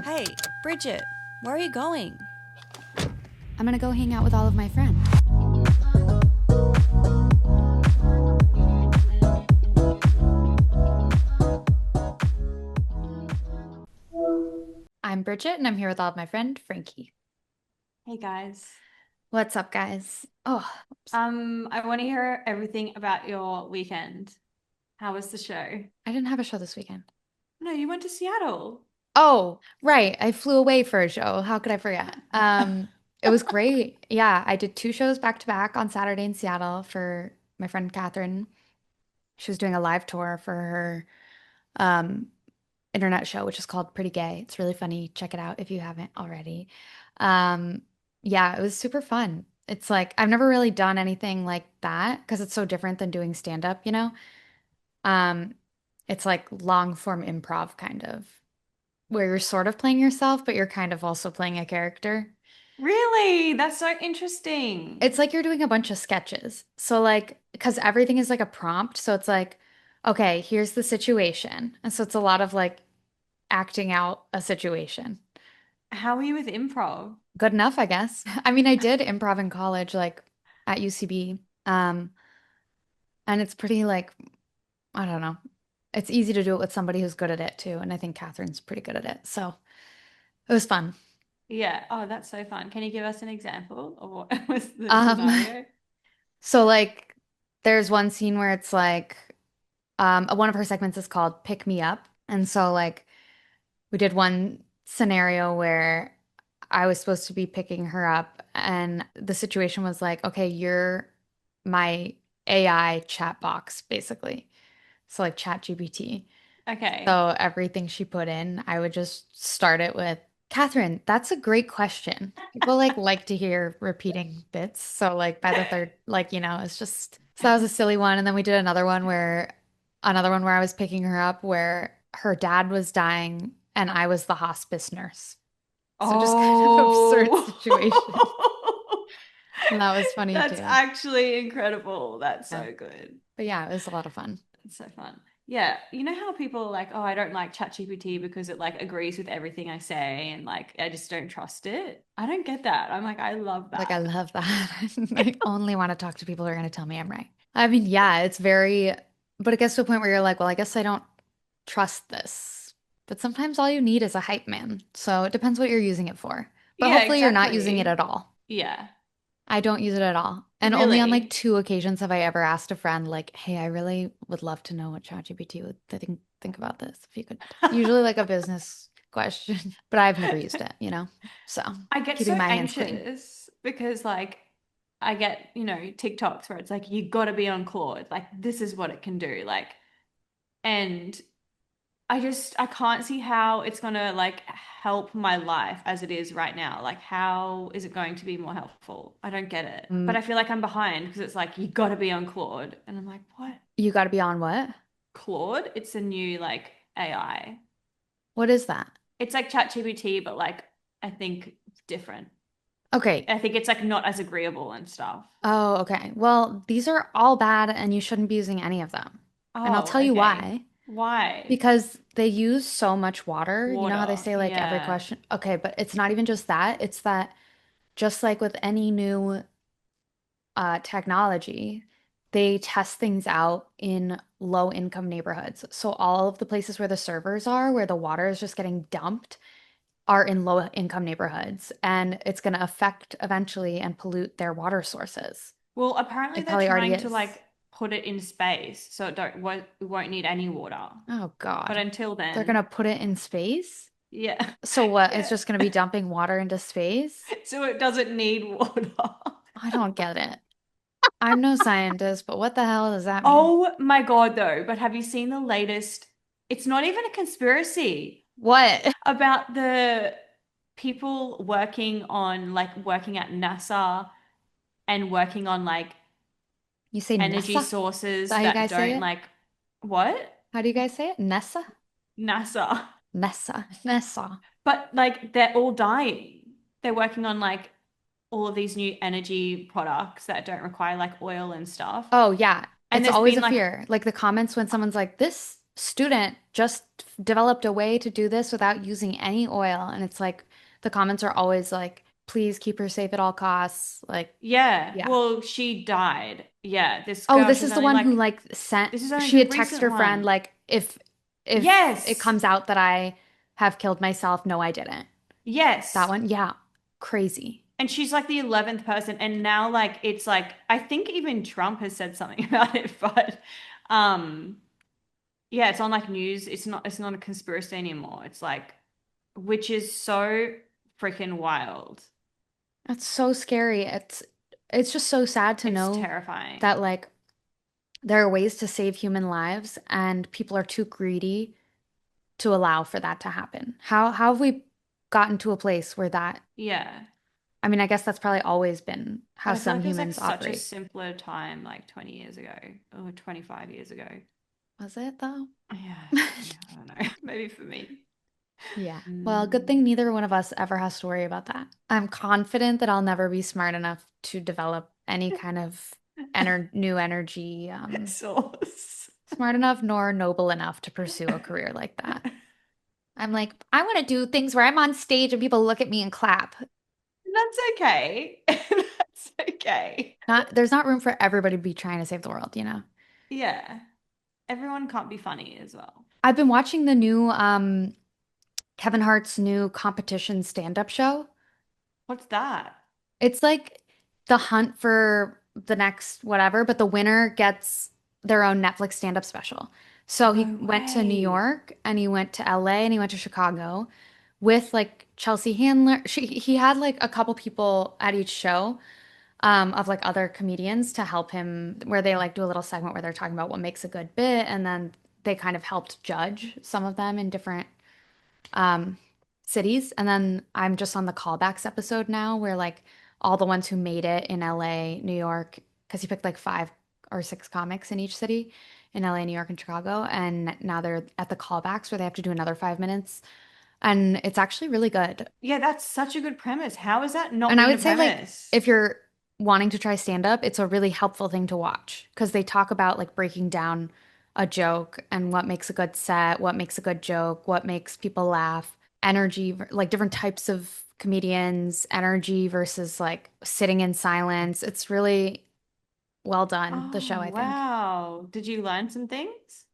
Hey, Bridget, where are you going? I'm gonna go hang out with all of my friends. I'm Bridget, and I'm here with all of my friend Frankie. Hey guys. What's up, guys? Oh, oops. I want to hear everything about your weekend. How was the show? I didn't have a show this weekend. No, you went to Seattle. Oh, right. I flew away for a show. How could I forget? It was great. Yeah, I did two shows back to back on Saturday in Seattle for my friend Catherine. She was doing a live tour for her um internet show, which is called Pretty Gay. It's really funny. Check it out if you haven't already. Um, yeah, it was super fun. It's like I've never really done anything like that because it's so different than doing stand-up, you know? Um, it's like long form improv kind of, where you're sort of playing yourself, but you're kind of also playing a character. Really? That's so interesting. It's like you're doing a bunch of sketches. So like, because everything is like a prompt, so it's like, okay, here's the situation. And so it's a lot of like acting out a situation. How are you with improv? Good enough, I guess. I mean, I did improv in college, like at UCB. And it's pretty like, I don't know. It's easy to do it with somebody who's good at it too. And I think Catherine's pretty good at it. So it was fun. Yeah. Oh, that's so fun. Can you give us an example of what was the Um, scenario? so like there's one scene where it's like one of her segments is called Pick Me Up. And so like we did one scenario where I was supposed to be picking her up, and the situation was like, okay, you're my AI chat box, basically. So like chat GPT. Okay. So everything she put in, I would just start it with, Catherine, that's a great question. People like to hear repeating bits. So like by the third, like, it's just so that was a silly one. And then we did another one where I was picking her up where her dad was dying and I was the hospice nurse. So just kind of absurd Oh, situation. And that was funny that's too. actually incredible. That's Yeah. so good. But yeah, it was a lot of fun. It's so fun. Yeah, you know how people are like, oh, I don't like ChatGPT because it like agrees with everything I say and like I just don't trust it. I don't get that. I'm like, I love Like, I that. love that. I only want to talk to people who are going to tell me I'm right. I mean, yeah, it's very, but it gets to a point where you're like, well, I guess I don't trust this. But sometimes all you need is a hype man. So it depends what you're using it for. But Yeah, hopefully you're not using it exactly. at all. Yeah. I don't use it at all. And only on like Really. two occasions have I ever asked a friend, like, hey, I really would love to know what ChatGPT would think about this. If you could, usually like a business question, but I've never used it, you know? So I get so keeping my hands clean. anxious because like I get, TikToks where it's like you got to be on Claude. Like this is what it can do. Like and I can't see how it's gonna like help my life as it is right now. Like how is it going to be more helpful? I don't get it. But Mm, I feel like I'm behind because it's like you gotta be on Claude. And I'm like, what? you got to be on what? Claude? It's a new like AI. What is that? It's like ChatGPT, but like I think different. Okay. I think it's like not as agreeable and stuff. Oh, okay. Well, these are all bad and you shouldn't be using any of them. And I'll Oh, tell you okay. why. Why? Because they use so much water. You know how they Water. say like every Yeah. question? Okay, but it's not even just that. It's that just like with any new technology, they test things out in low income neighborhoods. So all of the places where the servers are, where the water is just getting dumped, are in low income neighborhoods. And it's going to affect eventually and pollute their water sources. Well, apparently It they're probably already trying to is. like put it in space so it won't need any water. Oh But God. until They're gonna then, put it in space? yeah. So what? It's Yeah. just gonna be dumping water into space? So it doesn't need water. I don't get it. I'm no scientist, but what the hell does that mean? Oh my God, though. But have you seen the latest? It's not even a conspiracy What? about the people working at NASA and working on like You say energy Nessa? Is that sources how you that guys say don't it? like what? How do you guys say it? Nessa? NASA. Nessa. Nessa. But like they're all dying. They're working on like all of these new energy products that don't require like oil and stuff. Oh yeah. And It's there's always been a like, fear. Like the comments when someone's like, this student just developed a way to do this without using any oil. And it's like the comments are always like, please keep her safe at all costs. Like, Yeah. yeah. Well, she died. Yeah. This Oh, girl, this she was is the only one who like, like sent, this is only she the had texted recent her friend one. like, if it Yes. comes out that I have killed myself, no, I didn't. That Yes. one, yeah, crazy. And she's like the 11th person. And now, like, it's like, I think even Trump has said something about it, but, um, yeah, it's on like news. It's not a conspiracy anymore. It's like, which is so freaking wild. That's so scary. It's just so sad to It's know terrifying. that like there are ways to save human lives and people are too greedy to allow for that to happen. How have we gotten to a place where that, Yeah. I mean, I guess that's probably always been how But I feel some like it was like humans such a operate. simpler time, like 20 years ago or 25 years ago. Was it though? Yeah. Yeah. I don't know. Maybe for me. Yeah. Well, good Mm. thing neither one of us ever has to worry about that. I'm confident that I'll never be smart enough to develop any kind of new energy, Sauce. smart enough nor noble enough to pursue a career like that. I'm like, I want to do things where I'm on stage and people look at me and clap. That's okay. That's okay. There's not room for everybody to be trying to save the world, you know? Yeah. Everyone can't be funny as well. I've been watching the new Kevin Hart's new competition stand-up show. What's that? It's like the hunt for the next whatever, but the winner gets their own Netflix stand-up special. So he No went to New way. York and he went to LA and he went to Chicago with like Chelsea Handler. He had like a couple people at each show of like other comedians to help him where they like do a little segment where they're talking about what makes a good bit and then they kind of helped judge some of them in different um, cities. And then I'm just on the callbacks episode now where like all the ones who made it in LA, New York, because he picked like 5 or 6 comics in each city in LA, New York, and Chicago. And now they're at the callbacks where they have to do another 5 minutes. And it's actually really good. Yeah, that's such a good premise. How has that not And I been a would say like premise? if you're wanting to try stand up, it's a really helpful thing to watch because they talk about like breaking down a joke and what makes a good set, what makes a good joke, what makes people laugh, energy, like different types of comedians, energy versus like sitting in silence. It's really well done, the show, Oh, I think. wow. Did you learn some things?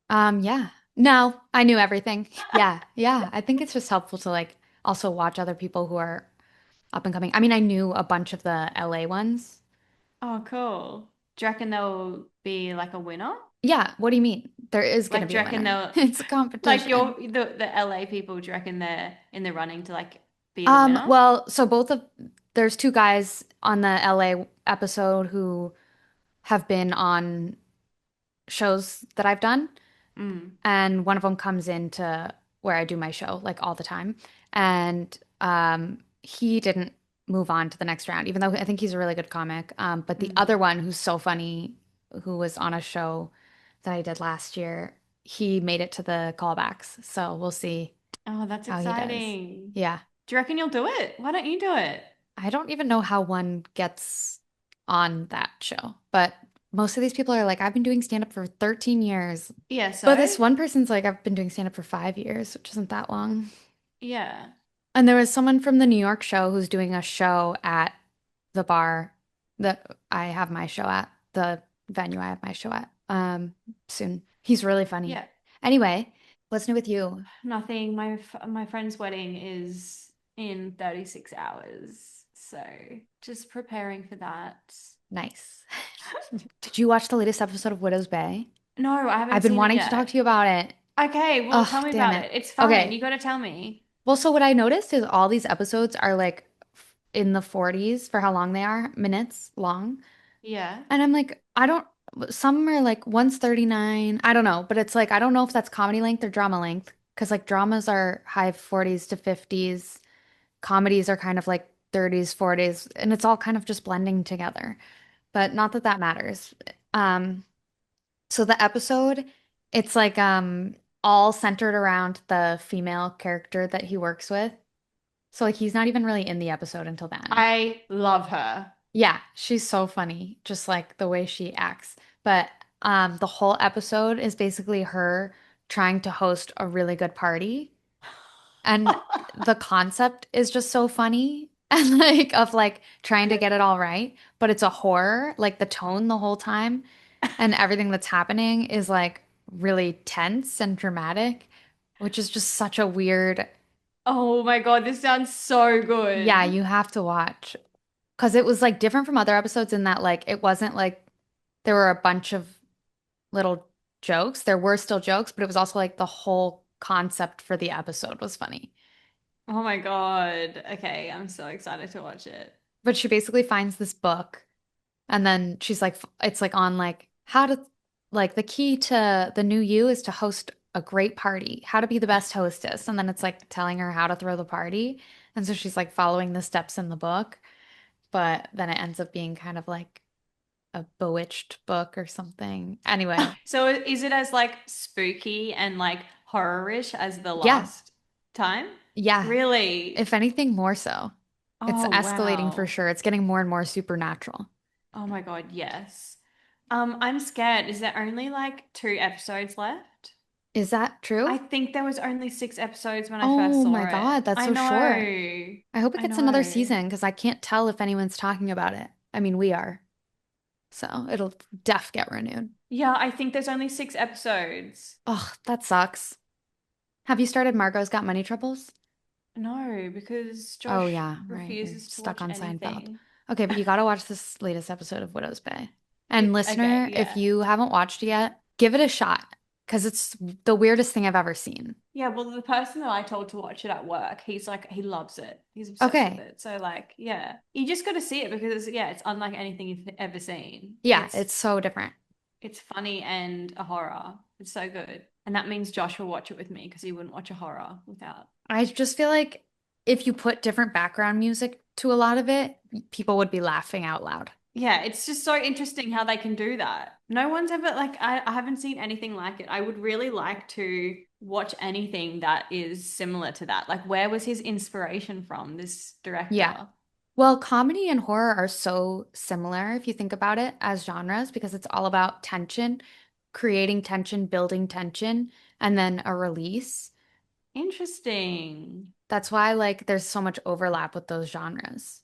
Yeah. No, I knew everything. Yeah, yeah. I think it's just helpful to like also watch other people who are up and coming. I mean, I knew a bunch of the LA ones. Oh, cool. Do you reckon there'll be like a winner? Yeah, what do you mean? There is going to Like, be do you a reckon winner. they'll It's a like competition. the LA people, do you reckon they're in the running to like be the winner? Well, so there's 2 guys on the LA episode who have been on shows that I've done, Mm. and one of them comes into where I do my show like all the time, and he didn't move on to the next round, even though I think he's a really good comic. But the Mm. other one who's so funny, who was on a show that I did last year, he made it to the callbacks. So we'll see Oh, that's how he does. exciting. Yeah. Do you reckon you'll do it? Why don't you do it? I don't even know how one gets on that show, but most of these people are like, I've been doing stand up for 13 years. Yeah, But this so? one person's like, I've been doing stand up for 5 years, which isn't that long. Yeah. And there was someone from the New York show who's doing a show at the bar that I have my show at, the venue I have my show at, soon. He's really funny. Yeah. Anyway, what's new with you? Nothing. My friend's wedding is in 36 hours. So just preparing for that. Nice. Did you watch the latest episode of Widow's Bay? No, I I've haven't been seen it wanting to talk yet. to you about it. Okay, well, tell Oh, me damn about it. it. It's fine. You Okay. got to tell me. Well, so what I noticed is all these episodes are like in the 40s for how long they are, minutes long. Yeah. And I'm like, I don't, some are like 139. I don't know, but it's like, I don't know if that's comedy length or drama length because like dramas are high 40s to 50s. Comedies are kind of like 30s, 40s, and it's all kind of just blending together. But not that that matters. Um, so the episode, it's like all centered around the female character that he works with. So like he's not even really in the episode until the end. I love her. Yeah, she's so funny, just like the way she acts. But the whole episode is basically her trying to host a really good party. And the concept is just so funny and like of like trying to get it all right, but it's a horror, like the tone the whole time and everything that's happening is like really tense and dramatic, which is just such a weird, Oh my God, this sounds so yeah, good. you have to watch. Because it was like different from other episodes in that like it wasn't like there were a bunch of little jokes. There were still jokes, but it was also like the whole concept for the episode was funny. Oh my God. Okay, I'm so excited to watch it. But she basically finds this book and then she's like, it's like on like how to, like the key to the new you is to host a great party, how to be the best hostess. And then it's like telling her how to throw the party. And so she's like following the steps in the book, but then it ends up being kind of like a bewitched book or something. Anyway, So is it as like spooky and like horror-ish as the yeah, last time? yeah. Really? If anything, more so. It's Oh, escalating for wow. sure. It's getting more and more supernatural. Oh my God, yes. I'm scared. Is there only like 2 episodes left? Is that I true? think there was only 6 episodes when I first Oh saw my it. God, that's I so short. know. I hope it I gets another know. season because I can't tell if anyone's talking about it. I mean, we are. So it'll def get renewed. Yeah, I think there's only 6 episodes. Oh, that sucks. Have you started Margot's Got Money Troubles? No, because Oh Josh yeah, right. You're refuses to stuck watch on Seinfeld. anything. Okay, but you gotta watch this latest episode of Widow's Bay. And It, okay, listener, if yeah. you haven't watched it yet, give it a shot because it's the weirdest thing I've ever seen. Yeah, well, the person that I told to watch it at work, he's like, he loves it. He's obsessed with Okay. it. So, like, yeah, you just got to see it because, yeah, it's unlike anything you've ever seen. Yeah, it's so different. It's funny and a horror. It's so good. And that means Josh will watch it with me because he wouldn't watch a horror without. I just feel like if you put different background music to a lot of it, people would be laughing out loud. Yeah, it's just so interesting how they can do that. No one's ever like I haven't seen anything like it. I would really like to watch anything that is similar to that. Like where was his inspiration from, this Yeah. director? Well, comedy and horror are so similar if you think about it as genres because it's all about tension, creating tension, building tension, and then a release. Interesting. That's why like there's so much overlap with those genres.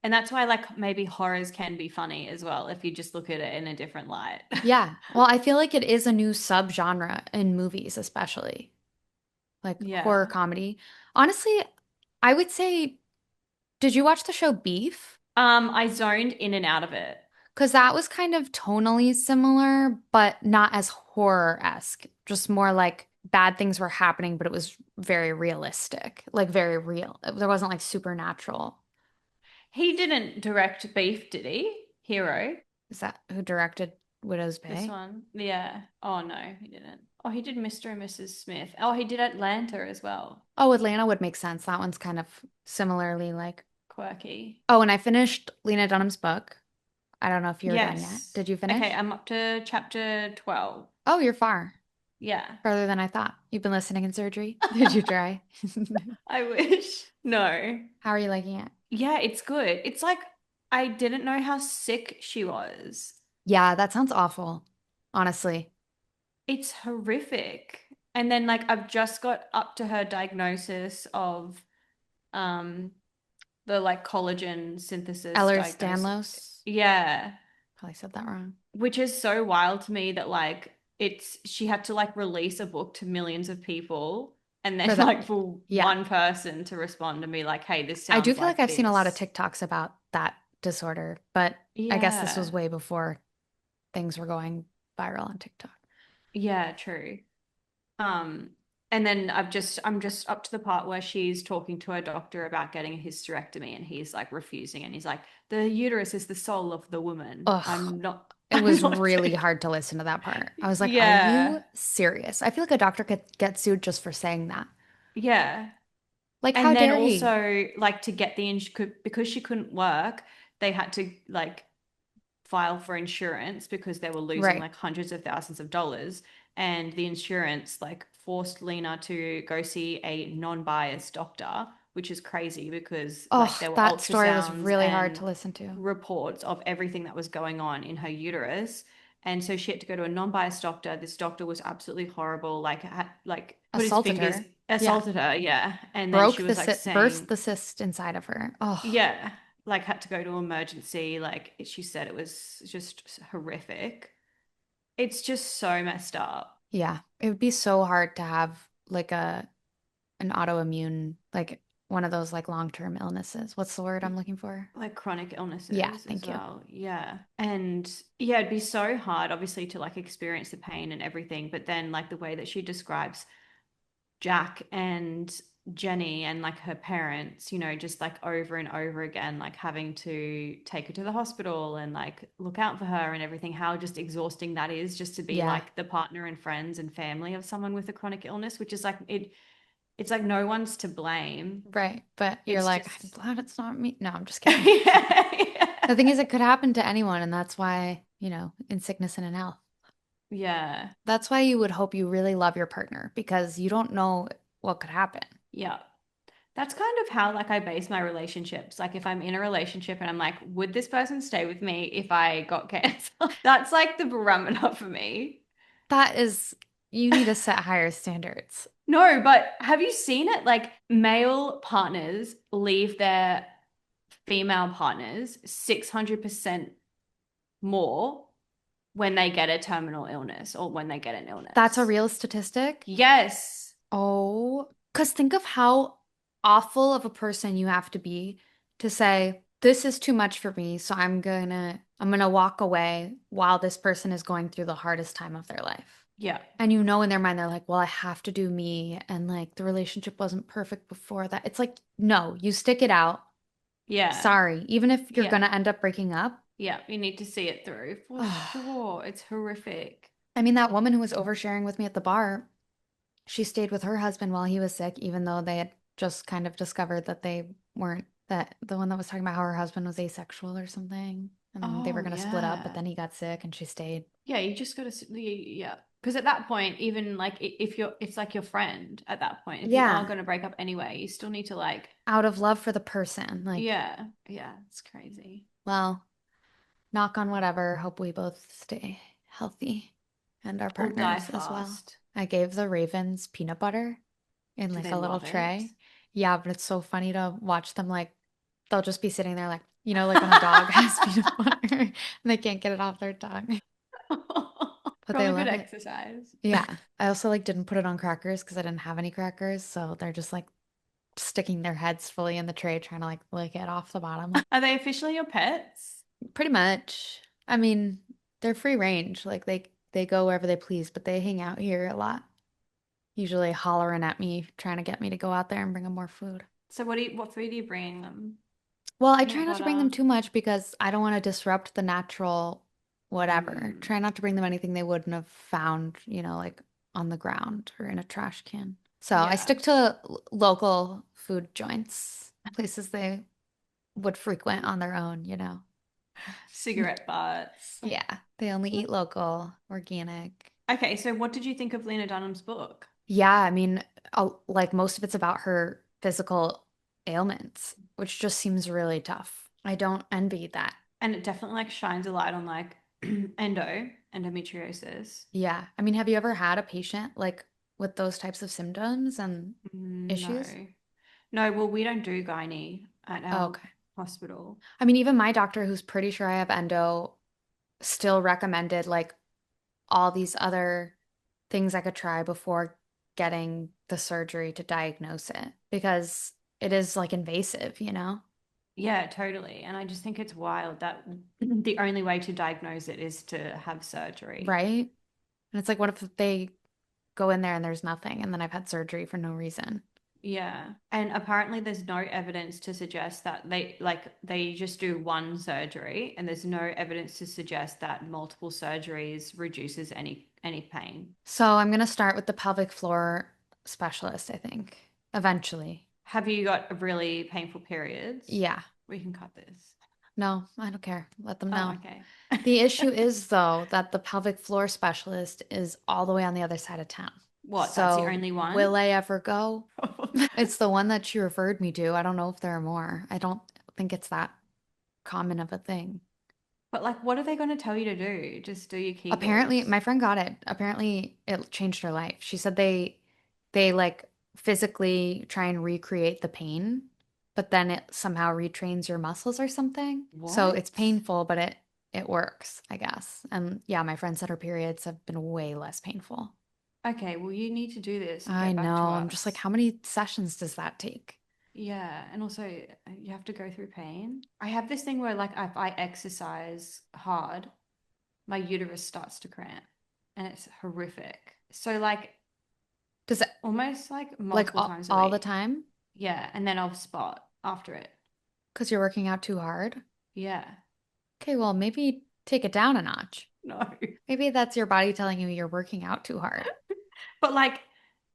And that's why like maybe horrors can be funny as well if you just look at it in a different light. Yeah. Well, I feel like it is a new subgenre in movies, especially like horror Yeah. comedy. Honestly, I would say, did you watch the show Beef? I zoned in and out of it. Because that was kind of tonally similar, but not as horror-esque. Just more like bad things were happening, but it was very realistic, like very real. There wasn't like supernatural. He didn't direct Beef, did he? Hero. Is that who directed Widow's This Bay? one. Yeah. Oh no, he didn't. Oh, he did Mr. and Mrs. Smith. Oh, he did Atlanta as well. Oh, Atlanta would make sense. That one's kind of similarly like. Quirky. Oh, and I finished Lena Dunham's book. I don't know if you're done yet. Yes. Did you Okay, finish? I'm up to chapter 12. Oh, you're far. Yeah. Farther than I thought. You've been listening in surgery? Did you try? I wish. No. How are you liking it? Yeah, it's good. It's like I didn't know how sick she was. Yeah, that sounds awful, honestly. It's horrific. And then like I've just got up to her diagnosis of um the like collagen synthesis diagnosis. Ehlers-Danlos. Yeah. Probably said that wrong. Which is so wild to me that like it's she had to like release a book to millions of people and then For that, like for yeah. one person to respond and be like, hey, this I do sounds feel like like I've seen a lot of this. TikToks about that disorder, but I guess this was Yeah. way before things were going viral on TikTok. Yeah, true. Um, and then I'm just up to the part where she's talking to her doctor about getting a hysterectomy and he's like refusing and he's like, the uterus is the soul of the woman. Ugh, it I'm was not really doing. hard to listen to that part. I was like, are Yeah. you serious? I feel like a doctor could get sued just for saying that. Yeah. Like, how And then dare he? also like to get the because she couldn't work, they had to like file for insurance because they were losing Right. like hundreds of thousands of dollars. And the insurance like forced Lena to go see a non-biased doctor, which is crazy because like Oh, there were that story was ultrasounds really hard to and listen to. reports of everything that was going on in her uterus. And so she had to go to a non-biased doctor. This doctor was absolutely horrible, like had like put his Assaulted fingers, her. Yeah. assaulted her, yeah. And then she was like Burst saying, the cyst inside of her. Oh, yeah, like had to go to emergency. Like she said it was just horrific. It's just so messed up. yeah. It would be so hard to have like an autoimmune, like one of those like long-term illnesses. What's the word I'm looking for? Like chronic Yeah, illnesses as thank you. well. Yeah. And yeah, it'd be so hard, obviously, to like experience the pain and everything. But then, like, the way that she describes Jack and Jenny and like her parents, just like over and over again, like having to take her to the hospital and like look out for her and everything, how just exhausting that is just to be Yeah, like the partner and friends and family of someone with a chronic illness, which is like it's like no one's to blame. right. But you're It's like, I'm just glad it's not me. No, I'm just kidding. yeah, The thing is, yeah. it could happen to anyone, and that's why, in sickness and in health. Yeah. That's why you would hope you really love your partner because you don't know what could happen. Yeah. That's kind of how like I base my relationships. Like if I'm in a relationship and I'm like, would this person stay with me if I got cancer? That's like the barometer for me. That is, you need to set higher standards. No, but have you seen it? Like male partners leave their female partners 600% more when they get a terminal illness or when they get an That's a illness. real statistic. Yes. Oh, because think of how awful of a person you have to be to say, this is too much for me, so I'm gonna walk away while this person is going through the hardest time of their life. Yeah. And you know in their mind they're like, well, I have to do me, and like the relationship wasn't perfect before that. It's like, no, you stick it out. Yeah. Sorry, even if you're Yeah. gonna end up breaking up. Yeah. You need to see it through for sure. It's horrific. I mean, that woman who was oversharing with me at the bar, she stayed with her husband while he was sick, even though they had just kind of discovered that they weren't, that the one that was talking about how her husband was asexual or something. And they were Oh, going to split up, but yeah. then he got sick and she stayed Yeah, you just got to, yeah. Because at that point, even like if you're, it's like your friend at that point. If you are yeah, going to break up anyway, you still need to like, out of love for the person. Like, yeah, yeah, it's crazy. well, knock on whatever. Hope we both stay healthy and our Or die partners as well. fast. I gave the ravens peanut butter in Do like they a little love it? tray. Yeah, but it's so funny to watch them like they'll just be sitting there like, like when a dog has peanut butter and they can't get it off their tongue. But they Probably good love it. exercise. Yeah. I also like didn't put it on crackers because I didn't have any crackers, so they're just like sticking their heads fully in the tray trying to like lick it off the bottom. Are they officially your pets? Pretty much. I mean, they're free range. Like they go wherever they please, but they hang out here a lot. Usually hollering at me, trying to get me to go out there and bring them more food. So what food are you bringing them? Well, I try Peanut not to bring them butter? too much because I don't want to disrupt the natural whatever. Mm, Try not to bring them anything they wouldn't have found, like on the ground or in a trash can. So I yeah. stick to local food joints, places they would frequent on their own. Cigarette butts. Yeah, they only eat local, organic. Okay, so what did you think of Lena Dunham's book? Yeah, I mean, like most of it's about her physical ailments, which just seems really tough. I don't envy that. And it definitely like shines a light on like endometriosis. Yeah. I mean, have you ever had a patient like with those types of symptoms and No. issues? No, well, we don't do gynae at Oh, our okay. hospital. I mean, even my doctor, who's pretty sure I have endo, still recommended like all these other things I could try before getting the surgery to diagnose it because it is like invasive? Yeah, totally. And I just think it's wild that the only way to diagnose it is to have surgery. Right? And it's like, what if they go in there and there's nothing and then I've had surgery for no reason? Yeah. And apparently there's no evidence to suggest that they just do one surgery and there's no evidence to suggest that multiple surgeries reduces any pain. So I'm gonna start with the pelvic floor specialist, I think, eventually. Have you got really painful periods? Yeah. We can cut this. No, I don't care. Let them Oh, know. okay. The issue is, though, that the pelvic floor specialist is all the way on the other side of town. What? That's the So only one? will I ever go? It's the one that she referred me to. I don't know if there are more. I don't think it's that common of a thing. But like, what are they going to tell you to do? Just do your Apparently, Kegels. my friend got it. Apparently, it changed her life. She said they like physically try and recreate the pain, but then it somehow retrains your muscles or something. So What? it's painful, but it works, I guess. And yeah, my friend said her periods have been way less painful. Okay, well, you need to do this and I get back to know. I'm just like, us. how many sessions does that take? Yeah, and also you have to go through pain. I have this thing where like if I exercise hard, my uterus starts to cramp and it's horrific. So like Does it almost like like multiple times a all the week. time? Yeah, and then I'll spot after it. Because you're working out too hard? Yeah. Okay, well, maybe take it down a notch. No. Maybe that's your body telling you you're working out too hard. But like,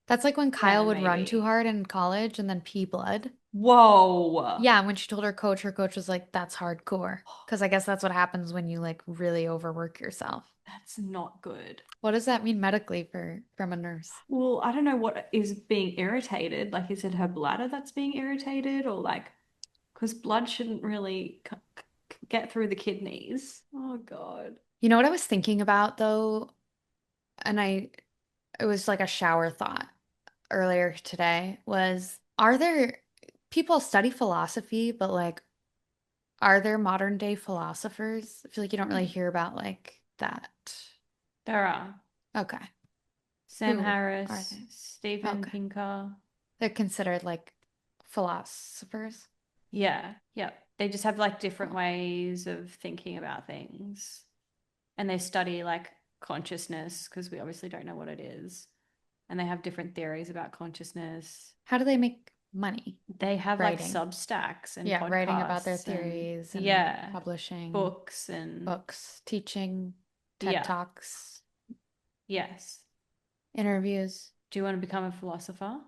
That's like when yeah, Kyle would run too maybe. hard in college and then pee blood. Whoa. Yeah, and when she told her coach was like, that's hardcore. Because I guess that's what happens when you like really overwork yourself. That's not good. What does that mean medically for from a nurse? Well, I don't know what is being irritated. Like, is it her bladder that's being irritated or like, because blood shouldn't really get through the kidneys. Oh God. You know what I was thinking about though? And it was like a shower thought earlier today was, are there people study philosophy, but like, are there modern day philosophers? I feel like you don't really Hmm. hear about like that. There are Okay. Sam Who are Harris, they? Steven Okay. Pinker. They're considered like philosophers. Yeah, yeah. They just have like different Cool. ways of thinking about things. And they study like consciousness because we obviously don't know what it is. And they have different theories about consciousness. How do they make money? They have like Writing. Substacks and Yeah, writing about their podcasts and theories and yeah, publishing books and books, teaching, TED yeah, Talks, yes. interviews. Do you want to become a philosopher?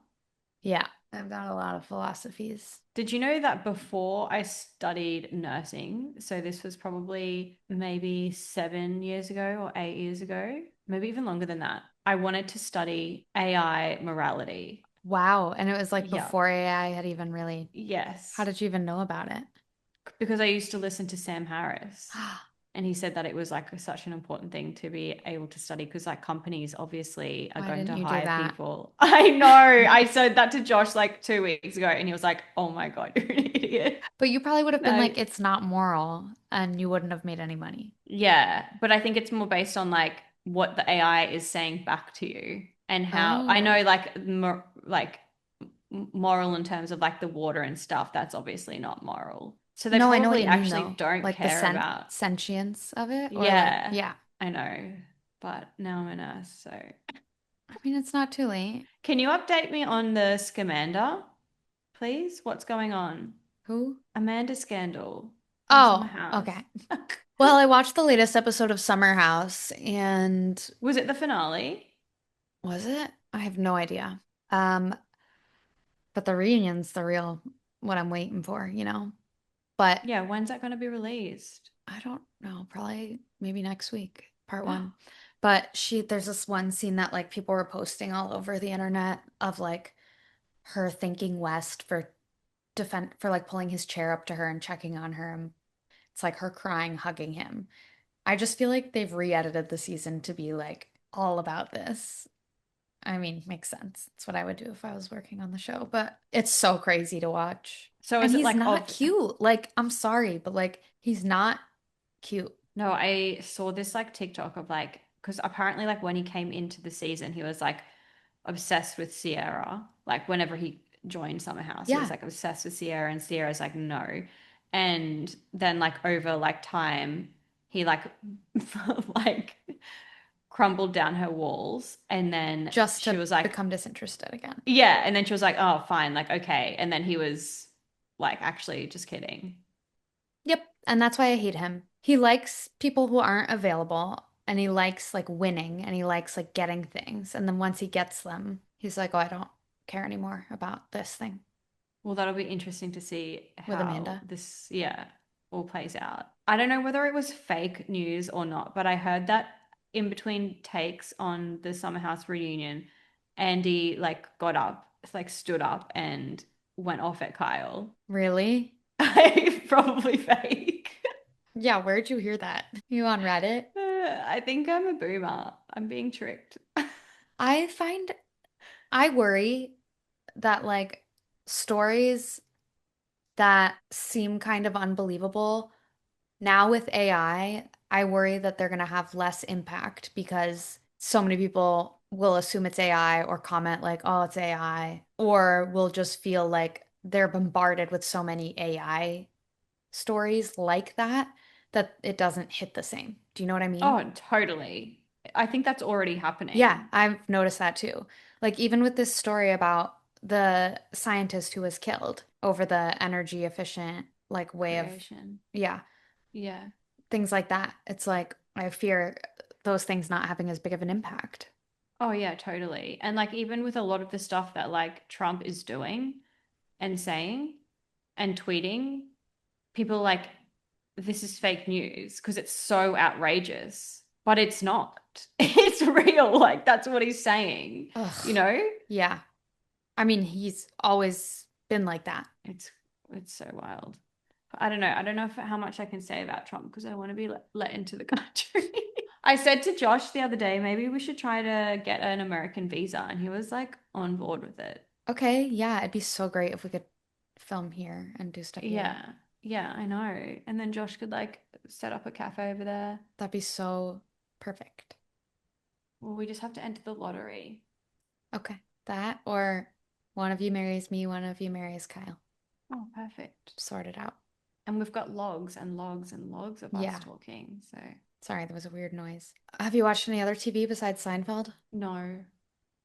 Yeah, I've got a lot of philosophies. Did you know that before I studied nursing, so this was probably maybe 7 years ago or 8 years ago, maybe even longer than that, I wanted to study AI morality. Wow. And it was like Yep. before AI had even really, how Yes. did you even know about it? Because I used to listen to Sam Harris. And he said that it was like such an important thing to be able to study because like companies obviously are Why going didn't to you do hire that? people. I know. I said that to Josh like 2 weeks ago and he was like, "Oh my God, you're an idiot." But you probably would have been No. like, it's not moral, and you wouldn't have made any money. Yeah, but I think it's more based on like what the AI is saying back to you and how I Oh, know like moral in terms of like the water and stuff, that's obviously not moral. So they no, I know what probably you mean actually though. don't Like the care about. sentience of it, or like, Yeah, yeah. I know. But now I'm a nurse, so I mean, it's not too late. can you update me on the Scamander, please? What's going on? Who? Amanda Scandal on Summer Oh, House. okay. Well, I watched the latest episode of Summer House, and Was it the finale? was it? I have no idea. Um, but the reunion's the real what I'm waiting for, you know? But Yeah, when's that going to be released? I don't know, probably maybe next week, part one. But there's this one scene that like people were posting all over the internet of like her thanking West for like pulling his chair up to her and checking on her. And it's like her crying, hugging him. I just feel like they've re-edited the season to be like all about this. I mean, makes sense. It's what I would do if I was working on the show, but it's so crazy to watch. So And is it he's like not of cute. Like, I'm sorry, but like he's not cute. no, I saw this like TikTok of like because apparently like when he came into the season, he was like obsessed with Sierra. Like whenever he joined Summer House, he was Yeah, like obsessed with Sierra, and Sierra's like no. And then like over like time, he like like crumbled down her walls, and then just she to was like, become disinterested again. yeah, and then she was like, oh, fine, like okay, and then he was like, actually, just kidding. Yep. And that's why I hate him. He likes people who aren't available and he likes like winning and he likes like getting things. And then once he gets them, he's like, oh, I don't care anymore about this thing Well, that'll be interesting to see with how Amanda. this, yeah, all plays out. I don't know whether it was fake news or not, but I heard that in between takes on the Summer House reunion, Andy like got up, like stood up and went off at Kyle. Really? Probably fake. Yeah, where'd you hear that? You on Reddit? I think I'm a boomer. I'm being tricked. I find I worry that like stories that seem kind of unbelievable now with I worry that they're going to have less impact because so many people will assume it's AI or comment like, oh, it's AI, or will just feel like they're bombarded with so many AI stories like that that it doesn't hit the same. Do you know what I mean? Oh, totally. I think that's already Yeah, happening. I've noticed that too. Like even with this story about the scientist who was killed over the energy efficient like way of, Creation. yeah, Yeah. things like that. It's like I fear those things not having as big of an impact. Oh, yeah, totally. And like even with a lot of the stuff that like Trump is doing and saying and tweeting, people are like, this is fake news because it's so outrageous. But it's not. It's real. Like that's what he's saying, you Ugh. know? Yeah. I mean, he's always been like that. It's it's so wild. I don't know. I don't know how much I can say about Trump because I don't want to be let into the country. I said to Josh the other day, maybe we should try to get an American visa, and he was like on board with it. Okay, yeah, it'd be so great if we could film here and do stuff here. Yeah, yeah, I know. And then Josh could like set up a cafe over there. That'd be so perfect. Well, we just have to enter the lottery. Okay, that or one of you marries me, one of you marries Kyle. Oh, perfect. Sort it out. And we've got logs and logs and logs of us Yeah. talking. So, Sorry, there was a weird noise. Have you watched any other TV besides Seinfeld? no.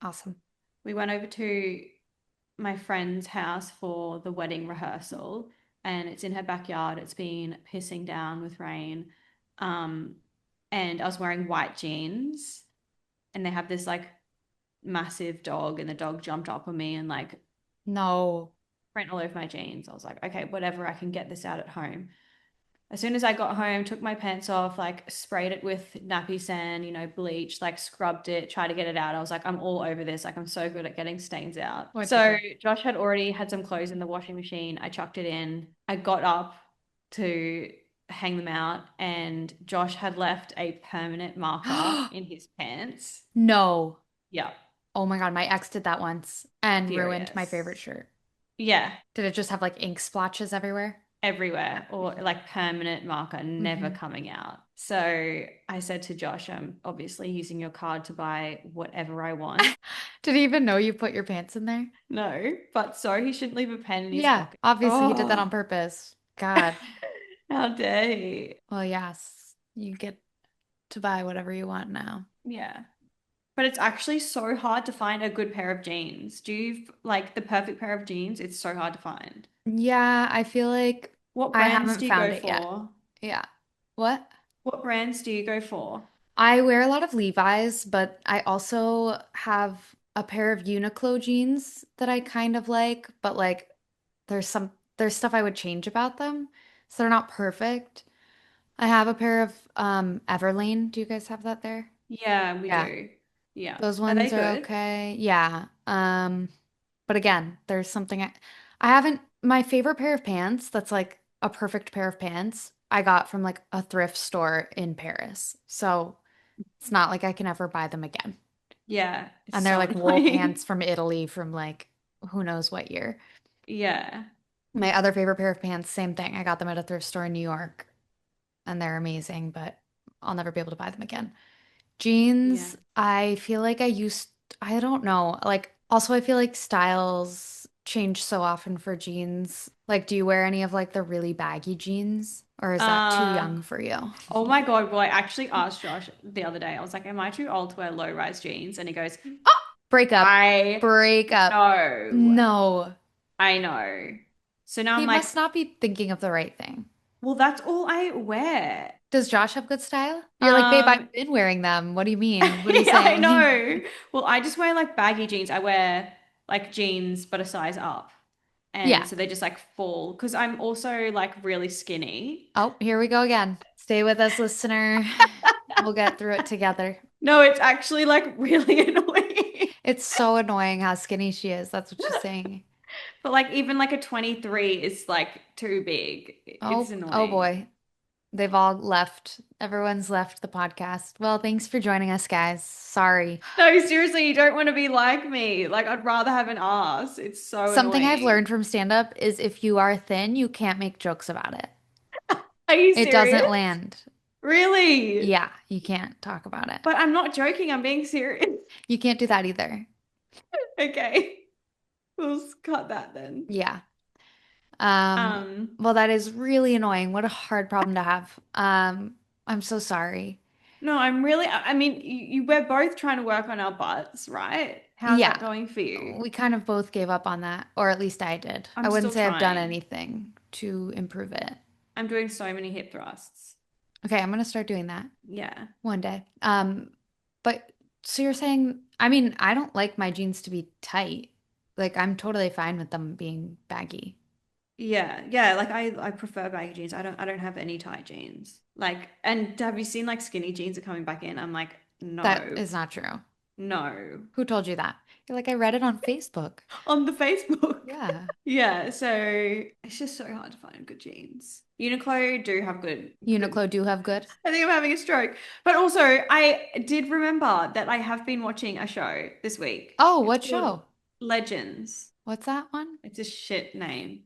Awesome. We went over to my friend's house for the wedding rehearsal, and it's in her backyard. It's been pissing down with rain. Um, and I was wearing white jeans, and they have this like massive dog, and the dog jumped up on me and like No. ran all over my jeans. I was like, okay, whatever, I can get this out at home. As soon as I got home, took my pants off, like sprayed it with nappy sand, bleach, like scrubbed it, tried to get it out. I was like, I'm all over this. Like, I'm so good at getting stains out. What'd you So do? Josh had already had some clothes in the washing machine. I chucked it in. I got up to hang them out, and Josh had left a permanent marker in his pants. No. Yeah, Oh my God, my ex did that once and ruined my favorite furious. shirt. Yeah, Did it just have like ink splotches everywhere? everywhere or like permanent marker never Hmm. coming out. So I said to Josh, I'm obviously using your card to buy whatever I want. Did he even know you put your pants in there? No, but so he shouldn't leave a pen in his Yeah, pocket. obviously he did that on Oh, purpose. God. how dare he? Well, yes, you get to buy whatever you want now. Yeah. But it's actually so hard to find a good pair of jeans. Do you like the perfect pair of jeans? It's so hard to find. Yeah, I feel like What I brands haven't do you found go it yet. for? Yeah. What? What brands do you go for? I wear a lot of Levi's, but I also have a pair of Uniqlo jeans that I kind of like, but like there's stuff I would change about them. So they're not perfect. I have a pair of Everlane. Do you guys have that there? Yeah, we Yeah. do. Yeah. Those Are they ones are good? okay. Yeah. But again, there's something I haven't my favorite pair of pants that's like a perfect pair of pants I got from like a thrift store in Paris. So it's not like I can ever buy them again. Yeah, it's And they're so like wool annoying. pants from Italy from like who knows what year. Yeah. My other favorite pair of pants, same thing. I got them at a thrift store in New York and they're amazing, but I'll never be able to buy them again. Yeah. Jeans, I feel like I don't know. Like, also, I feel like styles change so often for jeans. Like, do you wear any of like the really baggy jeans, or is that too Uh, young for you? oh my God. Well, I actually asked Josh the other day. I was like, am I too old to wear low-rise jeans? And he goes, Oh, break up. I Break up. know. No. I know. So now He I'm like, must not be thinking of the right thing. well, that's all I wear. Does Josh have good style? You're like, babe, Um, I've been wearing them. What do you mean? What are you yeah, I saying? know. Well, I just wear like baggy jeans. I wear like jeans, but a size up. And Yeah. so they just like fall because I'm also like really skinny. Oh, here we go again. Stay with us, listener. We'll get through it together. No, it's actually like really annoying. It's so annoying how skinny she is. That's what she's saying. But like even like a 23 is like too big. It's Oh, oh annoying. boy. They've all left. Everyone's left the podcast. Well, thanks for joining us, guys. Sorry. No, seriously, you don't want to be like me. Like, I'd rather have an ass. It's so Something I've annoying. learned from stand-up is if you are thin, you can't make jokes about it. Are you It serious? doesn't land. Really? Yeah, you can't talk about it. But I'm not joking. I'm being serious. You can't do that either. Okay. We'll cut that then. Yeah. Um, Um, well, that is really annoying. What a hard problem to have. I'm so sorry. no, I mean, we're both trying to work on our butts, right? How's Yeah, that going for you? we kind of both gave up on that, or at least I did. I I'm wouldn't still say I've done trying. anything to improve it. I'm doing so many hip thrusts. Okay, I'm gonna start doing that Yeah. one day. But so you're saying, I mean, I don't like my jeans to be tight. Like I'm totally fine with them being baggy. Yeah. Yeah, like I prefer baggy jeans. I don't have any tight jeans. Like, and have you seen like skinny jeans are coming back in? I'm like, That no. is not true. No. Who told you that? You're like, I read it on Facebook. On the Facebook. Yeah. Yeah, so it's just so hard to find good jeans. Uniqlo do have good. Uniqlo do have good. I think I'm having a stroke. But also, I did remember that I have been watching a show this week. Oh, It's what called show? Legends. What's that one? It's a shit name.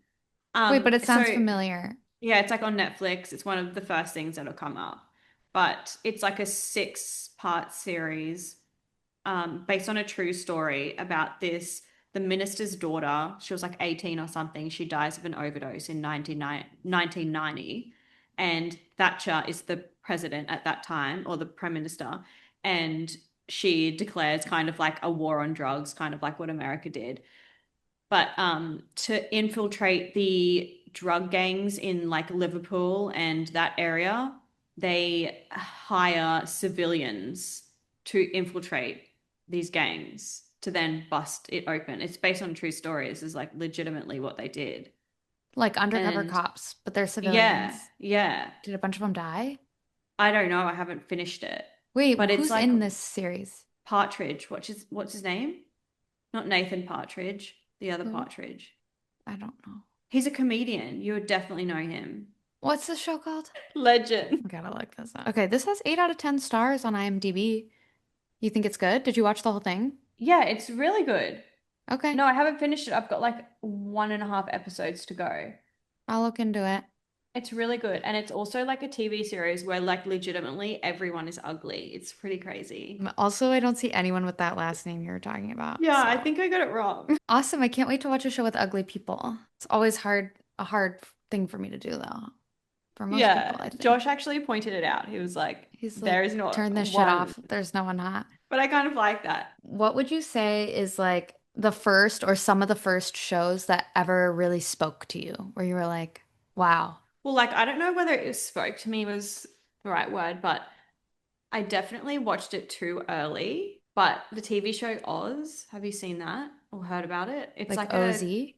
Wait, but it sounds So familiar. yeah, it's like on Netflix. It's one of the first things that'll come up. But it's like a six-part series based on a true story about the minister's daughter. She was like 18 or something. She dies of an overdose in 1990. And Thatcher is the president at that time, or the prime minister. And she declares kind of like a war on drugs, kind of like what America did. But to infiltrate the drug gangs in like Liverpool and that area, they hire civilians to infiltrate these gangs to then bust it open. It's based on true stories. This is like legitimately what they did. Like undercover And cops, but they're yeah, civilians. yeah. Did a bunch of them die? I don't know. I haven't finished it. Wait, But it's who's like in this series? Partridge. What's his name? Not Nathan Partridge, the other Who? Partridge. I don't know. He's a comedian. You would definitely know him. What's the show called? Legend. I gotta look this up. Okay, this has 8 out of 10 stars on IMDb. You think it's good? Did you watch the whole thing? Yeah, it's really good. Okay, No, I haven't finished it. I've got like 1.5 episodes to go. I'll look into it. It's really good. And it's also like a TV series where like legitimately everyone is ugly. It's pretty crazy. Also, I don't see anyone with that last name you were talking about. Yeah, I So think I got it wrong. awesome. I can't wait to watch a show with ugly people. It's always a hard thing for me to do though. For most people, Yeah, I think. Josh actually pointed it out. He was like, He's there like, is not turn this shit one. off. There's no one hot. But I kind of like that. What would you say is like the first or some of the first shows that ever really spoke to you, where you were like, wow. Well, like, I don't know whether it spoke to me was the right word, but I definitely watched it too early. But the TV show Oz, have you seen that or heard about it? It's Like like a OZ?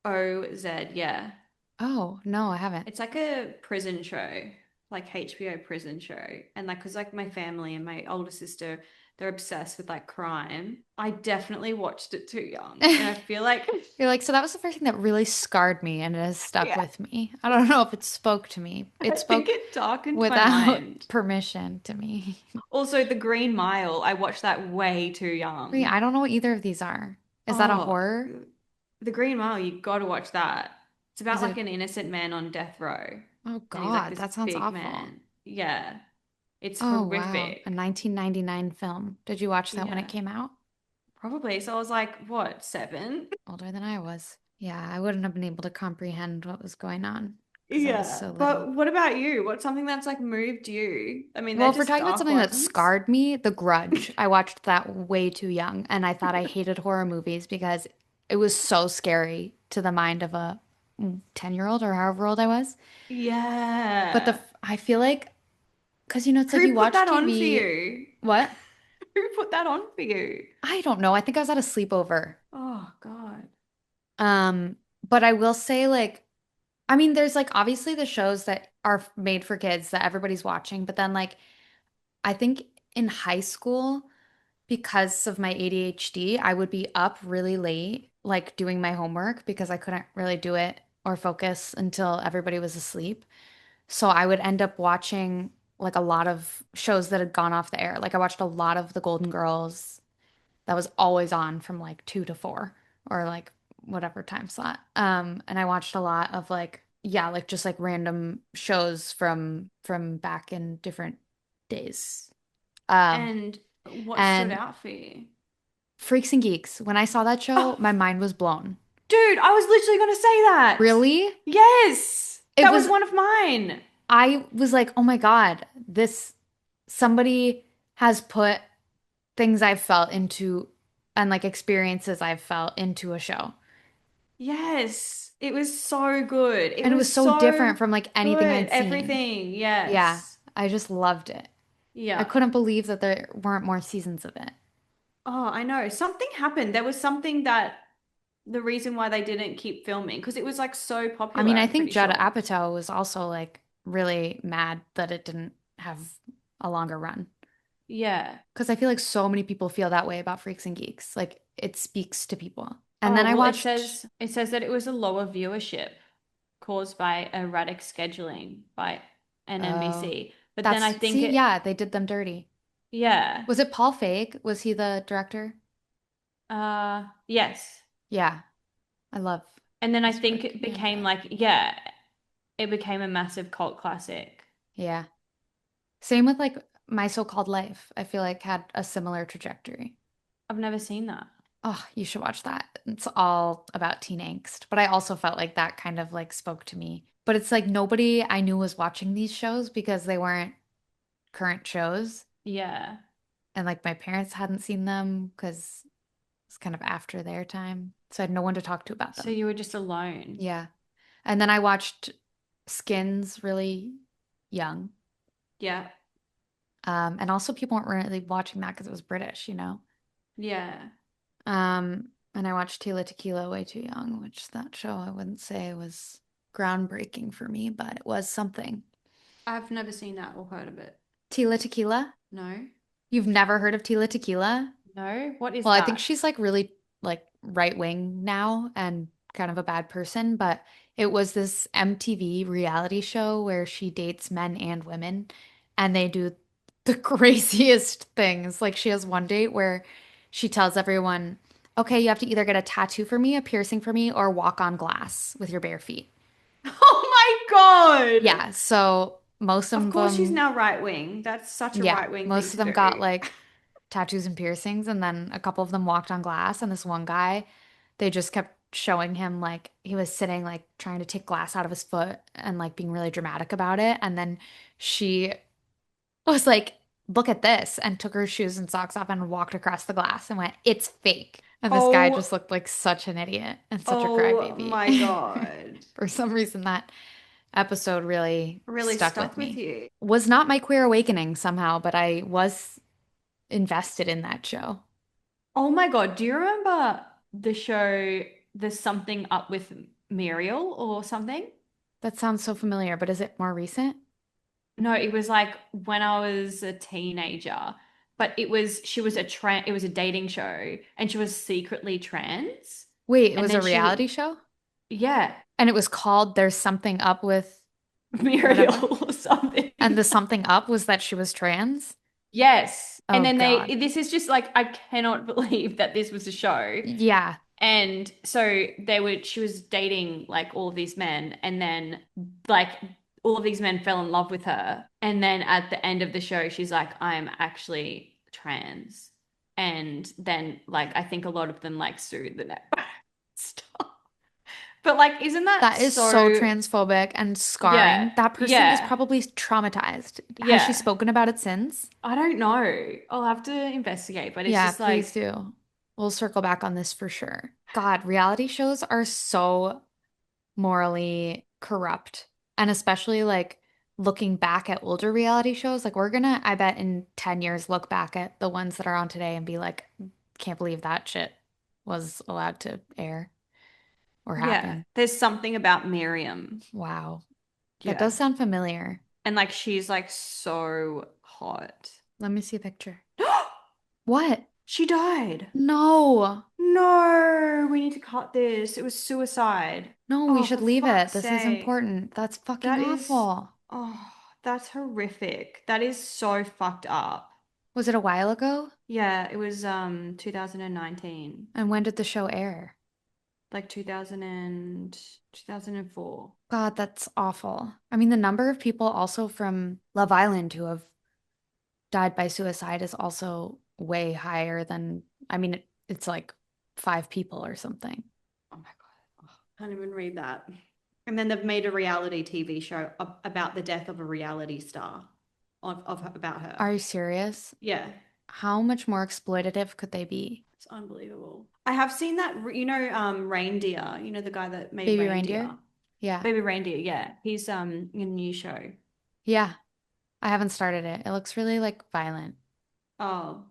OZ, yeah. Oh, no, I haven't. It's like a prison show, like HBO prison show. And like, cause like my family and my older sister, they're obsessed with like crime. I definitely watched it too young. And I feel like, You're like, so that was the first thing that really scarred me and it has stuck yeah, with me. I don't know if it spoke to me. I It think spoke it darkened my without mind. permission to me. Also, The Green Mile, I watched that way too Wait, young. I don't know what either of these are. Is that a Oh, horror? The Green Mile, you got to watch that. It's about Is like it? an innocent man on death row, Oh and he's like God, this that sounds big awful. man. Yeah, it's Oh wow, a horrific. 1999 film. Did you watch that when it Yeah, came out? probably. So I was like, what, 7? Older than I was. Yeah, I wouldn't have been able to comprehend what was going on because I was Yeah, so little. but what about you? What's something that's like moved you? I mean, they're Well, if we're just talking about dark something that ones. scarred me, The Grudge. I watched that way too young, and I thought I hated horror movies because it was so scary to the mind of a 10-year-old or however old I was. But Yeah. I feel like, because it's like Who you put watch that on for TV. you? What? Who put that on for you? I don't know. I think I was at a sleepover. Oh God. Um, but I will say, like, I mean, there's like obviously the shows that are made for kids that everybody's watching, but then like I think in high school, because of my ADHD, I would be up really late, like doing my homework because I couldn't really do it or focus until everybody was asleep. So I would end up watching like a lot of shows that had gone off the air. Like I watched a lot of The Golden Girls that was always on from like 2 to 4 or like whatever time slot. And I watched a lot of like yeah, like just like random shows from back in different days. Um And what stood and out for you? Freaks and Geeks, when I saw that show, Oh, my mind was blown. dude, I was literally going to say that. Really? Yes, It that was was one of mine. I was like, "Oh my God, this somebody has put things I've felt into and like experiences I've felt into a show." Yes, it was so good. It And it was was so so different from like anything good. I'd seen. Everything. Yeah, Yes. I just loved it. I Yeah. couldn't believe that there weren't more seasons of it. Oh, I know. Something happened. There was something that the reason why they didn't keep filming because it was like so I popular, mean, I I'm think pretty Judd sure. Apatow was also like really mad that it didn't have a longer run. Yeah. Because I feel like so many people feel that way about Freaks and Geeks. Like it speaks to people. And then Oh, I well, it watched, says it says that it was a lower viewership caused by erratic scheduling by oh, NBC. But then I that's, think see, it, yeah, they did them dirty. yeah. Was it Paul Feig? Was he the director? Yes. Yeah, I love And then I his think work. it Yeah. became like, yeah, it became a massive cult classic. Yeah. Same with like My So-Called Life. I feel like had a similar trajectory. I've never seen that. Oh, you should watch that. It's all about teen angst. But I also felt like that kind of like spoke to me. But it's like nobody I knew was watching these shows because they weren't current shows. Yeah. And like my parents hadn't seen them because it's kind of after their time. So I had no one to talk to about So them. you were just alone. Yeah. And then I watched Skins really young. Yeah. And also people weren't really watching that because it was British, you know? Yeah. And I watched Tila Tequila way too young, which that show I wouldn't say was groundbreaking for me, but it was something. I've never seen that or heard of it. Tila Tequila? No. You've never heard of Tila Tequila? No. What is Well, I think that? she's like really like right wing now and kind of a bad person, but it was this MTV reality show where she dates men and women and they do the craziest things. Like she has one date where she tells everyone, "Okay, you have to either get a tattoo for me, a piercing for me, or walk on glass with your bare feet." Oh my God. Yeah, so most Of of course she's them, now right wing. That's such a yeah, right wing thing most of to them got do. like tattoos and piercings, and then a couple of them walked on glass. And this one guy, they just kept showing him like he was sitting, like trying to take glass out of his foot and like being really dramatic about it. And then she was like, "Look at this," and took her shoes and socks off and walked across the glass and went, "It's fake." And this guy just Oh, looked like such an idiot and such a oh crybaby. my God. For some reason, that episode really Really stuck with stuck with me. you. Was not my queer awakening somehow, but I was invested in that show. Oh my God. Do you remember the show There's Something Up with Muriel or something? That sounds so familiar, but is it more recent? No, it was like when I was a teenager, but she was it was a dating show and she was secretly trans. Wait, it And was then a she was, reality show? yeah, And it was called There's Something Up with whatever? Muriel or something. And the something up was that she was trans? Yes. And Oh then God. this is just like, I cannot believe that this was a show. Yeah. And so she was dating like all of these men, and then like all of these men fell in love with her. And then at the end of the show, she's like, I'm actually trans. And then like I think a lot of them like sued the network. Stop. But like, isn't that That is so so, transphobic and scarring. yeah, That person is yeah, probably traumatized. Has she yeah. spoken about it since? I don't know. I'll have to investigate, but it's Yeah, just please like, do. We'll circle back on this for sure. God, reality shows are so morally corrupt. And especially like looking back at older reality shows, like we're gonna, I bet in 10 years, look back at the ones that are on today and be like, can't believe that shit was allowed to air or yeah, happen. there's something about Miriam. Wow. That Yeah. does sound familiar. And like she's like so hot. Let me see a picture. What? She died. No. No, we need to cut this. It was suicide. No, we Oh, should for leave it. fuck's This is sake. important. That's fucking That is awful. Oh, that's horrific. That is so fucked up. Was it a while ago? Yeah, it was 2019, And when did the show air? like 2004. God, that's awful. I mean, the number of people also from Love Island who have died by suicide is also way higher than, I mean, it's like 5 people or something. Oh my God. Oh, can't even read that. And then they've made a reality TV show about the death of a reality star about her. Are you serious? Yeah, How much more exploitative could they be? it's unbelievable. I have seen that, Reindeer, the guy that made Baby Reindeer. reindeer? Yeah. Baby Reindeer, yeah. He's in a new show. Yeah. I haven't started it. It looks really like violent Oh,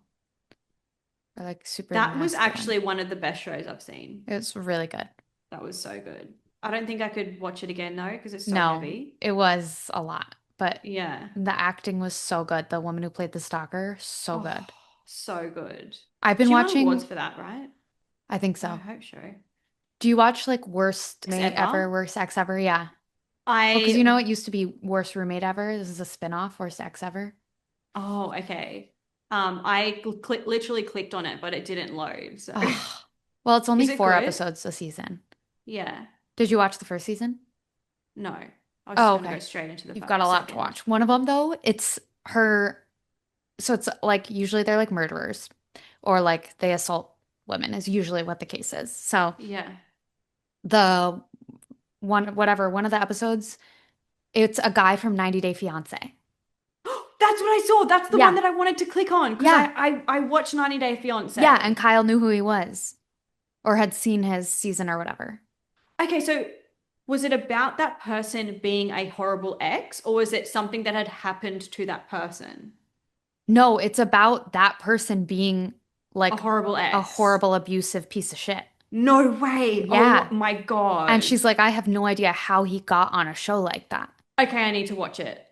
or like super that was masculine. actually one of the best shows I've seen. It's really good. That was so good. I don't think I could watch it again though, because it's so No, heavy. it was a lot, but Yeah. the acting was so good. The woman who played the stalker, so Oh, good. so good. I've been She won awards watching, for that, right? I think I so. hope so. Do you watch like worst Ex mate ever, ever. worst ex ever? Yeah. Well, because I you know it used to be worst roommate ever. This is a spin-off, worst ex ever. oh, okay. I literally clicked on it, but it didn't load. So Oh, well, it's only is it 4 good? episodes a season. Yeah. Did you watch the first season? No. I was just Oh, gonna go okay. straight into the You've got a lot to second. watch. One of them, though, it's her. So it's like usually they're like murderers or like they assault women, is usually what the case is. So Yeah. the one of the episodes, it's a guy from 90 Day Fiance. That's what I saw. That's the one Yeah. that I wanted to click on because Yeah. I watched 90 Day Yeah. And Fiance. Kyle knew who he was or had seen his season or whatever. Okay, so was it about that person being a horrible ex, or was it something that had happened to that person? No, it's about that person being A like horrible a ex. horrible, abusive piece of shit. No way. Oh Yeah. my And God. she's like, I have no idea how he got on a show like that. Okay, I need to watch it.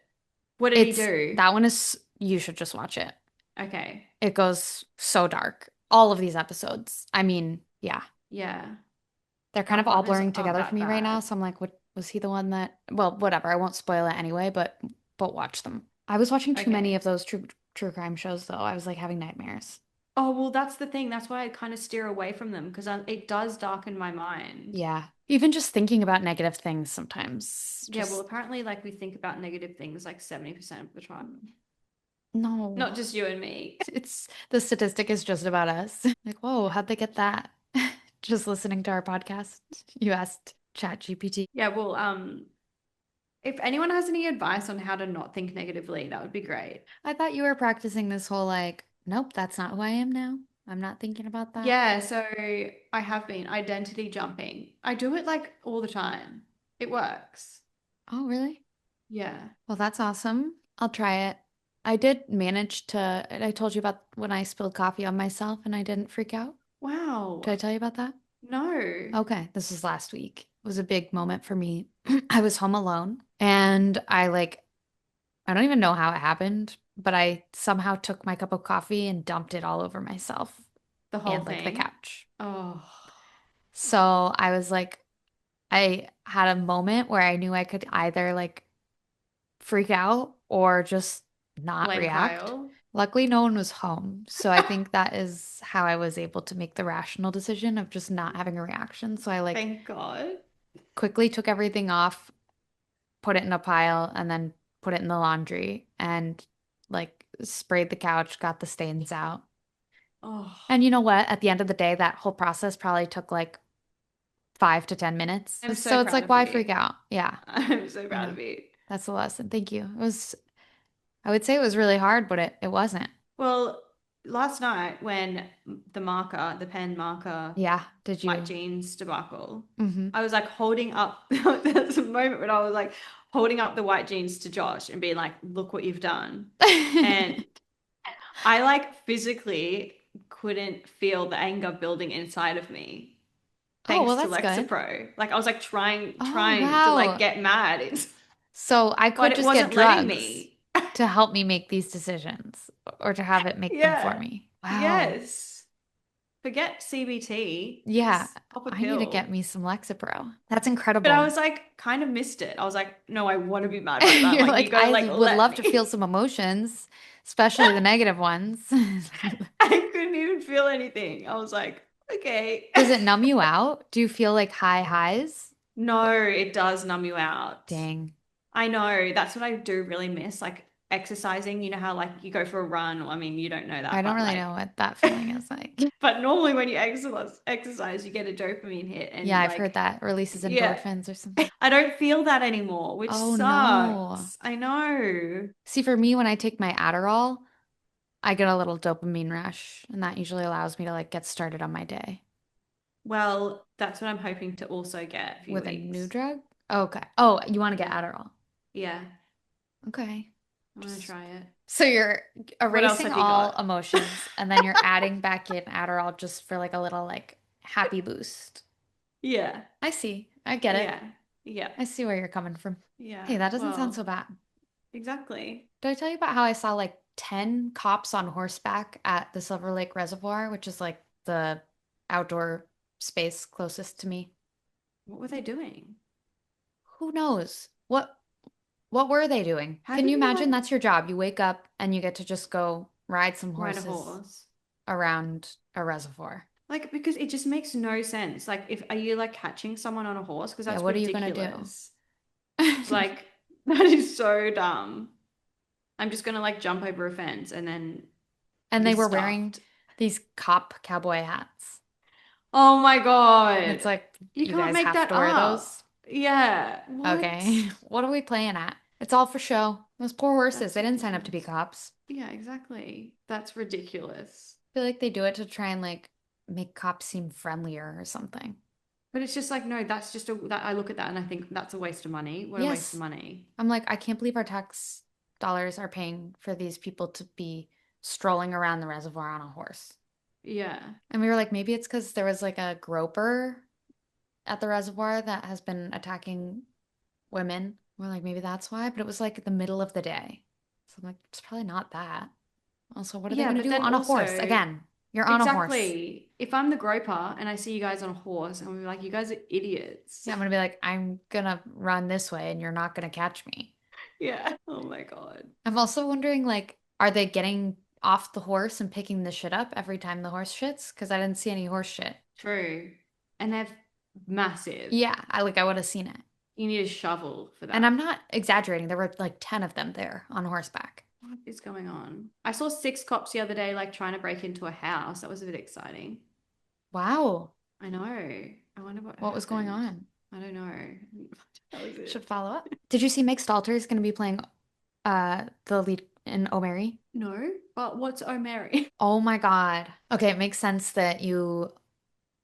What did he It's do? that one is, you should just watch it. Okay. It goes so dark. All of these episodes. I mean, yeah. Yeah. They're kind My of all partners blurring aren't together for that me right now. bad. So I'm like, what was he the one that, well, whatever. I won't spoil it anyway, but watch them. I was watching too many Okay. of those true crime shows though. I was like having nightmares. Oh, well, that's the thing. That's why I kind of steer away from them because it does darken my mind. Yeah. Even just thinking about negative things sometimes. Yeah, well, Just apparently, like, we think about negative things like 70% of the time. no. Not just you and me. It's the statistic is just about us. Like, whoa, how'd they get that? Just listening to our podcast. You asked ChatGPT. Yeah, well, if anyone has any advice on how to not think negatively, that would be great. I thought you were practicing this whole like, nope, that's not who I am now. I'm not thinking about that. Yeah, so I have been identity jumping. I do it like all the time. It works. Oh, really? Yeah. Well, that's awesome. I'll try it. I did manage to, I told you about when I spilled coffee on myself and I didn't freak out. Did I Wow. tell you about that? No. Okay, this was last week. It was a big moment for me. I was home alone and I don't even know how it happened, but I somehow took my cup of coffee and dumped it all over myself The whole and like the thing. couch. Oh, So I was like, I had a moment where I knew I could either like freak out or just not blame react. Kyle. Luckily, no one was home. So I think that is how I was able to make the rational decision of just not having a reaction. So I like Thank God. quickly took everything off, put it in a pile, and then put it in the laundry and like sprayed the couch, got the stains out. Oh, And you know what? At the end of the day, that whole process probably took like 5 to 10 minutes. I'm so So it's proud like, of why you. freak out? Yeah, I'm so I proud know. of you. That's the lesson. Thank you. I would say it was really hard, but it wasn't. Well, last night when the pen marker, Yeah. Did white you? jeans debacle, Mm-hmm. I was like holding up. There's a moment when I was like holding up the white jeans to Josh and being like, "Look what you've done," and I like physically couldn't feel the anger building inside of me Oh, well, thanks to that's good. Lexapro. Like I was like Oh, trying to like wow. get mad, So I but could it just get wasn't letting drugs me. to help me make these decisions or to have it make them for Yeah. me. Wow. Yes. forget CBT. Yeah, Just pop a I need to pill. get me some Lexapro. That's But I incredible. was like, kind of missed it. I was like, no, I want to be mad about that. You're Like, you like, gotta I like would let love to feel me. some emotions, especially the negative ones. I couldn't even feel anything. I was like, okay. Does it numb you out? Do you feel like high highs? No, it does numb you out. Dang. I know. That's what I do really miss. Like exercising, you know how like you go for a run. I mean, you don't know I that, don't but really like know what that feeling is like. but normally when you exercise, you get a dopamine hit Yeah, and I've heard like that releases yeah. endorphins or something. I don't feel that anymore, which Oh no. sucks. I know. See, for me, when I take my Adderall, I get a little dopamine rush, and that usually allows me to like get started on my day Well, that's what I'm hoping to also get a few with a new weeks. drug. Okay. Oh, you want to get Yeah. Adderall. Yeah. Okay. I want to Just try it. so you're What else erasing have you all got? emotions and then you're adding back in Adderall just for like a little like happy boost. Yeah. I see. I get it. Yeah. Yeah. I see where you're coming from. Hey, Yeah. that doesn't sound so Well, bad. exactly. Did I tell you about how I saw like 10 cops on horseback at the Silver Lake Reservoir, which is like the outdoor space closest to me? What were they doing? Who knows? What were they doing? How Can do you you imagine like that's your job? You wake up and you get to just go ride some ride a horses horse? around a reservoir. Like, because it just makes no sense. Like, if are you like catching someone on a horse? Because Yeah, that's what are you gonna do? ridiculous. Like, that is so dumb. I'm just gonna like jump over a fence and then And be they were wearing stuffed. these cop cowboy hats. Oh my And it's God. like, You you can't guys make have that to wear up. those? Yeah. What? Okay. What are we playing at? It's all for show. Those poor horses, That's they didn't sign up to be ridiculous. cops. Yeah, exactly. That's ridiculous. I feel like they do it to try and like make cops seem friendlier or something. But it's just like, no, that's just a that I look at that and I think that's a waste of money. What a waste of Yes. money. I'm like, I can't believe our tax dollars are paying for these people to be strolling around the reservoir on a horse. Yeah. And we were like, maybe it's because there was like a groper at the reservoir that has been attacking women. We're like, maybe that's why, but it was like the middle of the day. So I'm like, it's probably not that. Also, what are they Yeah, going to but do then on a horse? also, Again, you're on a horse. exactly, if I'm the groper and I see you guys on a horse and we're like, you guys are idiots. Yeah, I'm going to be like, I'm going to run this way and you're not going to catch me. Yeah. Oh my God. I'm also wondering, like, are they getting off the horse and picking the shit up every time the horse shits? Because I didn't see any horse shit. True. And they're massive. Yeah, I would have seen it. You need a shovel for And I'm that. not exaggerating. There were like 10 of them there on horseback. What is going on? I saw 6 cops the other day, like trying to break into a house. That was a bit exciting. Wow. I know. I wonder what What was going happened. on? I don't know. That was it. Should follow up. Did you see Meg Stalter is going to be playing the lead in Oh Mary? No, but what's O'Mary? Oh my God. Okay, it makes sense that you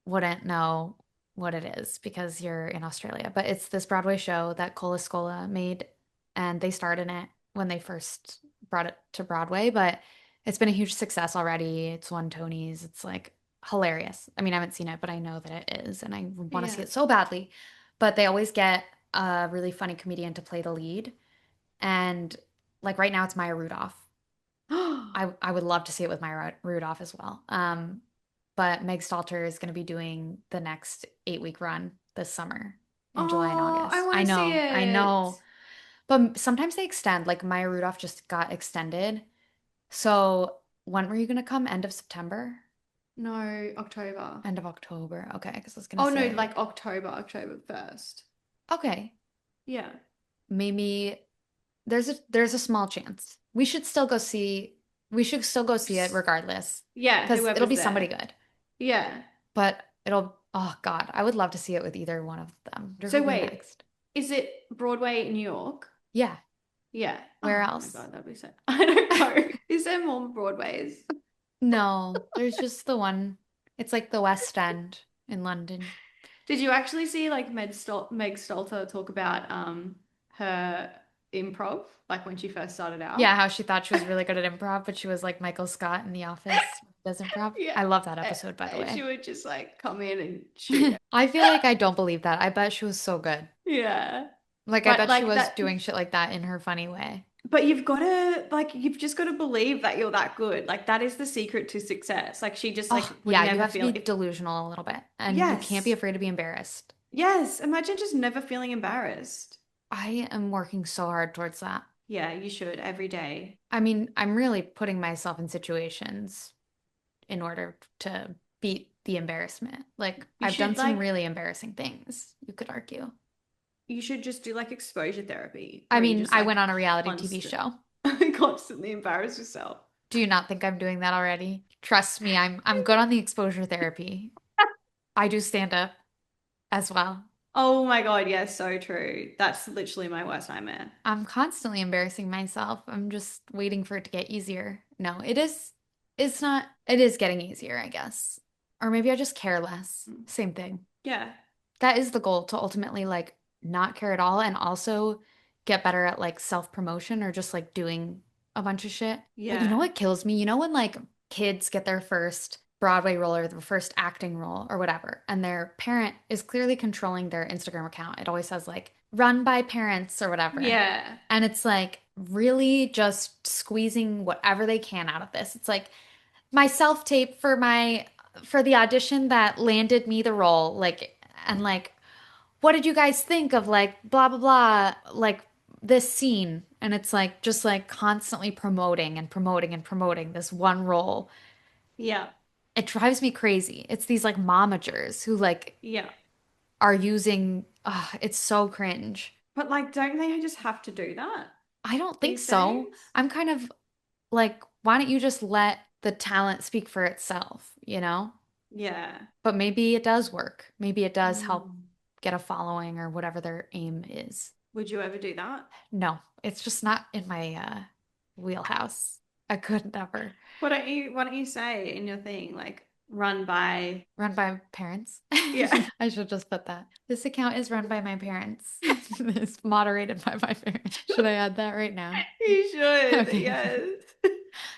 wouldn't know what it is because you're in Australia, but it's this Broadway show that Cola Scola made, and they starred in it when they first brought it to Broadway, but it's been a huge success already. It's won Tonys. It's like hilarious. I mean, I haven't seen it, but I know that it is, and I want to see Yeah. it so badly. But they always get a really funny comedian to play the lead, and like right now it's Maya Rudolph. I would love to see it with Maya Rudolph as well. But Meg Stalter is going to be doing the next 8-week run this summer in July and Oh, I August. want I to see know, I know. it. But sometimes they extend. Like Maya Rudolph just got extended. So when were you going to come? End of September? No, October. End of October. Okay, because I was going Oh to no, say, like October 1st. okay, Yeah. maybe there's a small chance. We should still go see it regardless Yeah, because it'll whoever's be somebody there. good. Yeah. But oh God, I would love to see it with either one of them. Who So would be wait, next? is it Broadway in New York? Yeah. Yeah. Where Oh my else? God, that'd be so. I don't know. Is there more Broadways? No, there's just the one. It's like the West End in London. Did you actually see like Meg Stalter talk about her improv, like when she first started Yeah, out? how she thought she was really good at improv, but she was like Michael Scott in The Office, does improv. Yeah. I love that episode, by the And she way. would just like come in and shoot. I feel like I don't believe that. I bet she was so good. Yeah. Like, I But bet she like was that, doing shit like that in her funny way. But you've got to like you've just got to believe that you're that good. Like that is the secret to success. Like she just like Oh, would yeah, you never have to feel be delusional a little bit, and you can't be yes. afraid to be embarrassed. Yes. Imagine just never feeling embarrassed. I am working so hard towards that. Yeah, you should every day. I mean, I'm really putting myself in situations in order to beat the embarrassment. Like, You I've done should some like really embarrassing things, you could argue. you should just do like exposure therapy I where you mean, just I like went on a reality TV constant show. constantly embarrass yourself. Do you not think I'm doing that already? Trust me, I'm good on the exposure therapy. I do stand up as well. Oh my God, yes, so true. That's literally my worst nightmare. I'm constantly embarrassing myself. I'm just waiting for it to get easier. No, it's not, it is getting easier, I guess. Or maybe I just care less. Same thing. Yeah. That is the goal, to ultimately like not care at all and also get better at like self-promotion or just like doing a bunch of shit. But you know Yeah. what kills me? You know when like kids get their first Broadway role or their first acting role or whatever, and their parent is clearly controlling their Instagram account. It always says like run by parents or whatever. Yeah. And it's like really just squeezing whatever they can out of this. It's like my self-tape for the audition that landed me the role, like, and like, what did you guys think of like blah blah blah, like this scene? And it's like just like constantly promoting and promoting and promoting this one role. Yeah. It drives me crazy. It's these like momagers who like Yeah. are using, it's so cringe. But like, don't they just have to do that I don't think these so. days? I'm kind of like, why don't you just let the talent speak for itself, you know? Yeah. But maybe it does work. Maybe it does help Mm. get a following or whatever their aim is. Would you ever do that? No, it's just not in my wheelhouse. I could never Why don't you say in your thing like run by run by parents. yeah. I should just put that. This account is run by my parents. It's moderated by my parents. Should I add that right now? You should. Okay. Yes. I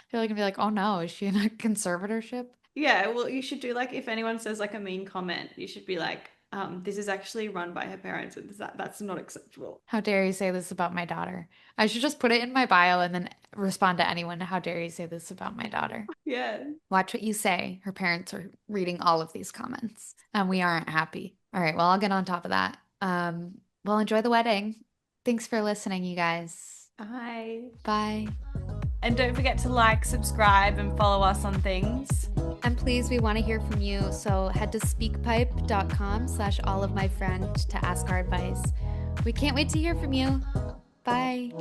feel like I'd be like, oh no, is she in a conservatorship? Yeah, well, you should do like if anyone says like a mean comment, you should be like, this is actually run by her parents, and that's not acceptable. How dare you say this about my daughter? I should just put it in my bio and then respond to anyone. How dare you say this about my daughter? Yeah. Watch what you say. Her parents are reading all of these comments, and we aren't happy. All right, well, I'll get on top of that. Well, enjoy the wedding. Thanks for listening, you guys. Bye. Bye. And don't forget to like, subscribe, and follow us on things. And please, we want to hear from you. So head to speakpipe.com/allofmyfriend to ask our advice. We can't wait to hear from you. Bye.